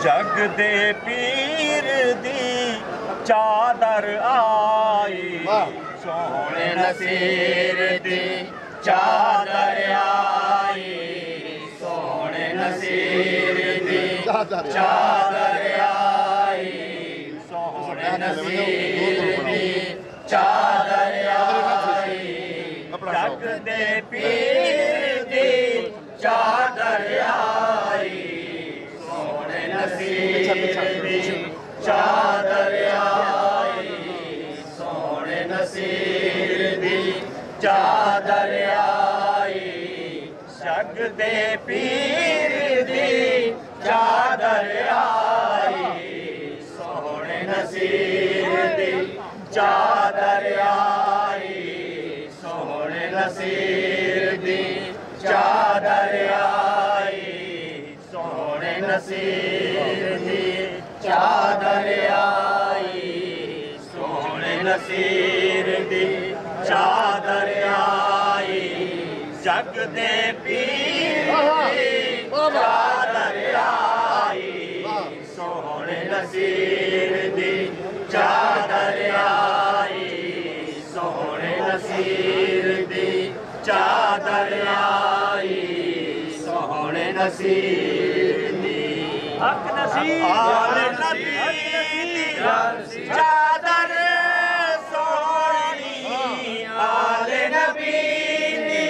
जग दे पीर दी चादर आई, सोहने नसीर दी चादर आई, सोहने नसीर दी चादर आई, सोहने नसीर दी चादर आई, जग दे पीर दी चादर आई, सोहने नसीर दी चादर आई, सोहने नसीर दी चादर आई, जग दे पीर दी चादर आई, सोहने नसीर दी चादर आई, सोहने नसीर दी चादर आई, सोहने नसीर दी चादर आई, सोहने नसीर दी चादर आई, जग दे पीर दी चादर आई, सोहने नसीर दी चादर आई, सोहने नसीर दी चादर आई, सोहने नसीर दी हक नसीर आल नबी दी चादर सोहनी, आल नबी दी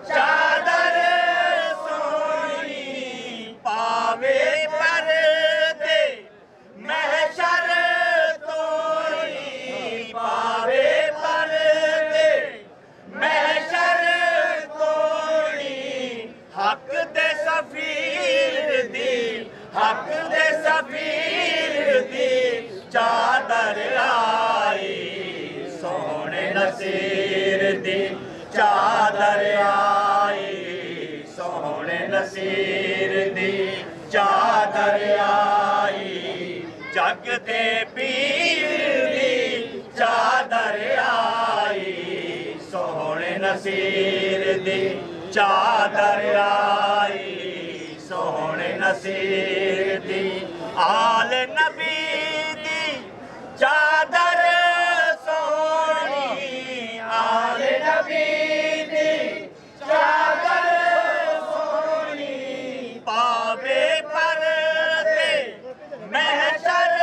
चादर सोहनी, पावे पर्दे महशर तोड़ी, पावे पर्दे महशर तोड़ी, हक दे सफीर दी, हक दे सफीर दी चादर आई, सोहने नसीर दी चादर आई, सोहने नसीर दी चादर आई, जग दे पीर दी चादर आई, सोहने नसीर दी चादर आई, सोहने नसीर दी आल नबी दी चादर सोहनी, आल नबी दी चादर सोहनी, पावे पर्दे महशर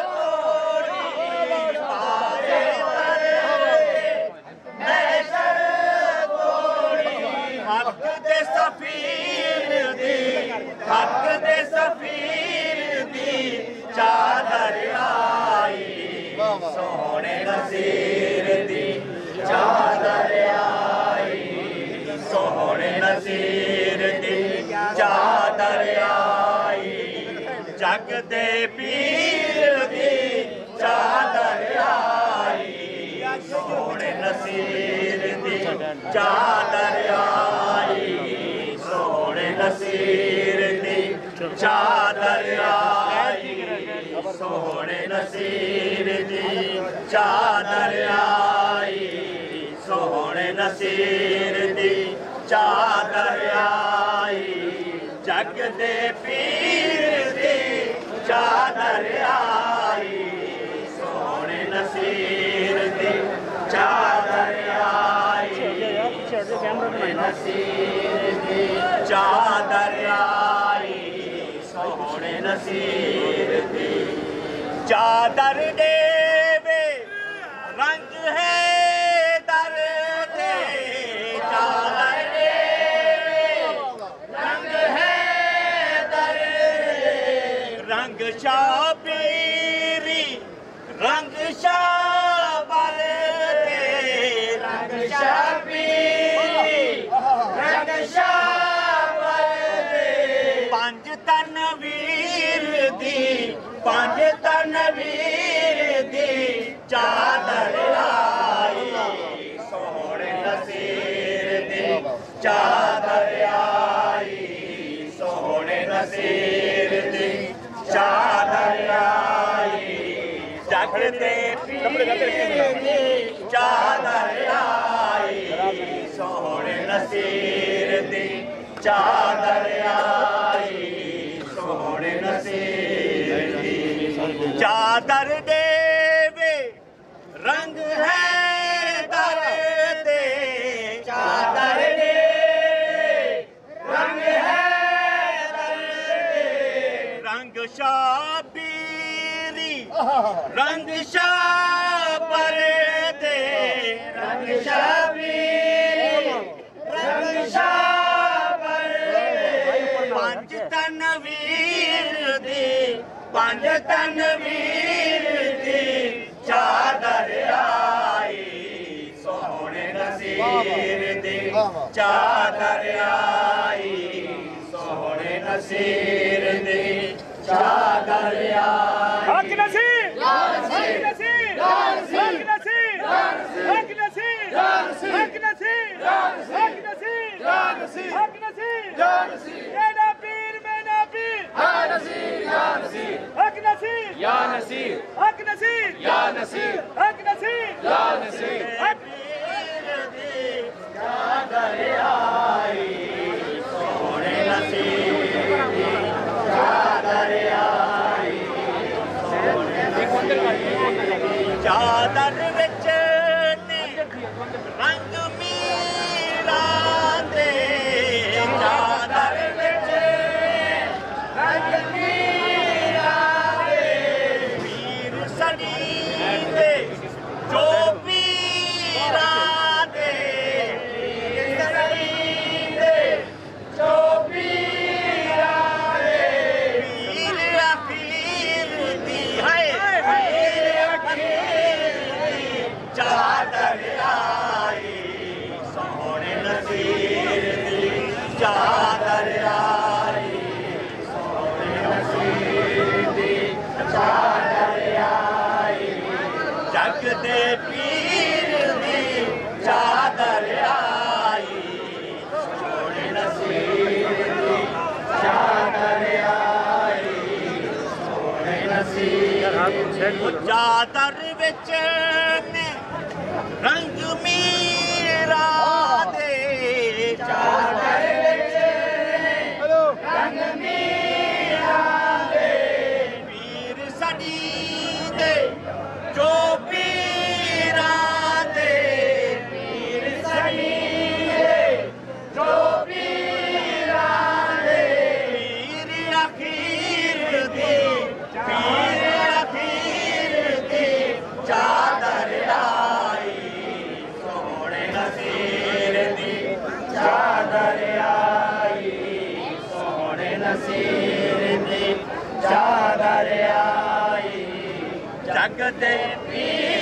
तोड़ी, पावे पर्दे महशर तोड़ी, हक दे सफीर दी, हक दे सफीर दी चादर आई, सोहने नसीर दी चादर आई, सोहने नसीर दी चादर आई, जग दे पीर दी चादर आई, सोहने नसीर दी चादर आई, सोहने नसीर दी चादर आई, सोहने नसीर दी चादर आई, सोहने नसीर दी चादर आई, जग दे पीर दी चादर आई, सोहने नसीर दी चादर आई, सोहने नसीर दी चादर आई, सोहने नसीर दी चादर देवे रंग है दर्द, चादर देवे रंग है दर्द, रंग शाबीरी रंग शाबर दे, रंग शाबीरी रंग शाबर दे, पंज तनवीर दी, पंज तनवीर दी चादर आई, सोहने नसीर दी चादर आई, सोहने नसीर दी चादर आई, जग दे पीर दी चादर आई, सोहने नसीर दी चादर आई, सोहने नसीर दी चादर देवे रंग है दर दे चादर दे रंग है दर दे रंग शाबीरी रंग शाबर दे रंग शाबीरी रंग शाबर दे पंज तनवीर दी पंज तनवीर दी चादर आई सोहने नसीर दी चादर आई सोहने नसीर दी चादर आई हक नसीर हक नसीर हक नसीर हक नसीर हक नसीर हक नसीर हक नसीर मेरा पीर या नसीर हक नसीर या नसीर हक नसीर या नसीर हक नसीर या नसीर हक पीर दी चादर आई सोहने नसीर दी चादर आई सोहने चादर विच रंग मीरा दे चादर विच रंग मीरा दे वीर सड़ी दे जो पीरा दे वीर सड़ी दे जो पीरा दे वीर अखीर दी है वीर अखीर दी चादर आई सोहने नसीर दी चादर आई सोहने नसीर दी चादर आई जग दे पीर दी चादर आई सोहने नसीर दी चादर आई सोहने नसीर चादर विच रंग मीरा दे चादर विच रंग मीरा दे वीर सड़ी दे जो पीरा दे वीर सड़ी दे जो पीरा दे वीर अखीर दी वीर अखीर दी चादर आई सोहने नसीर दी चादर आई सोहने नसीर दी चादर आई जग दे पीर